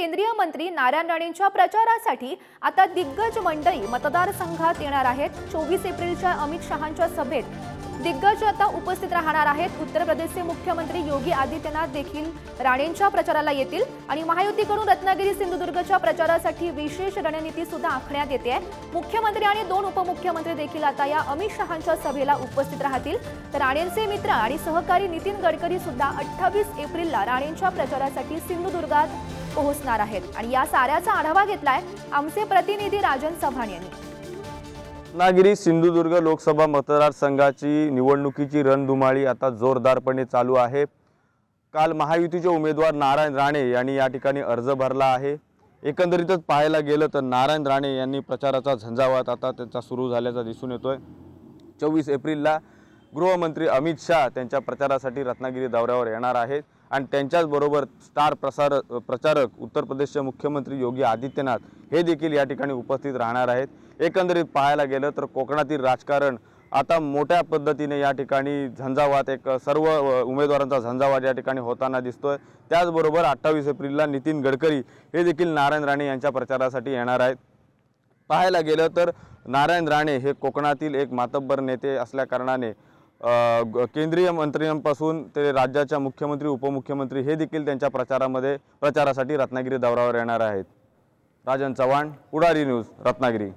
केंद्रीय मंत्री नारायण राणेंच्या प्रचारासाठी आता दिग्गज मंडळी मतदारसंघात येणार आहेत। 24 एप्रिलच्या अमित शहांच्या सभेत दिग्गज आता उपस्थित राहणार आहेत। उत्तर प्रदेशचे मुख्यमंत्री योगी आदित्यनाथ देखील राणेंच्या प्रचाराला येतील आणि महायुतीकडून रत्नागिरी सिंधुदुर्गच्या प्रचारासाठी विशेष रणनीती सुद्धा आखण्यात येते आहे। मुख्यमंत्री आणि 2 उपमुख्यमंत्री देखील आता या अमित शहांच्या सभेला उपस्थित राहतील। तर राणेंचे मित्र आणि सहकारी नितीन गडकरी सुद्धा 28 एप्रिलला राणेंच्या प्रचारासाठी सिंधुदुर्गात पोहोचणार आहेत आणि या साऱ्याचा आढावा घेतलाय आमचे प्रतिनिधी राजन चव्हाण यांनी। रत्नागिरी सिंधुदुर्ग लोकसभा मतदारसंघाची निवडणुकीची रणधुमाळी आता जोरदारपणे चालू आहे। काल महायुतीचे उमेदवार नारायण राणे यांनी या ठिकाणी अर्ज भरला आहे। एकंदरीतच पाहायला गेलं तर नारायण राणे यांनी प्रचाराचा झंझावात आता त्यांचा सुरू झाल्याचा दिसून येतोय। 24 एप्रिलला गृहमंत्री अमित शाह त्यांच्या प्रचारासाठी रत्नागिरी दौऱ्यावर येणार आहेत आणि त्यांच्याच बरोबर स्टार प्रचारक उत्तर प्रदेशचे मुख्यमंत्री योगी आदित्यनाथ हे देखील या ठिकाणी उपस्थित राहणार आहेत। एकंदरीत पाहायला गेलं तर कोकणातील राजकारण आता मोठ्या पद्धतीने या ठिकाणी झंझावात एक सर्व उमेदवारांचा झंझावात या ठिकाणी होताना दिसतोय। त्याचबरोबर 28 एप्रिलला नितीन गडकरी हे देखील नारायण राणे यांच्या प्रचारासाठी येणार आहेत। पाहायला गेलं तर नारायण राणे हे कोकणातील एक मातब्बर नेते असल्या कारणाने केंद्रीय मंत्र्यांपासून ते राज्याच्या मुख्यमंत्री उपमुख्यमंत्री हे देखील त्यांच्या प्रचारासाठी रत्नागिरी दौऱ्यावर येणार आहेत। राजन चव्हाण, पुढारी न्यूज, रत्नागिरी।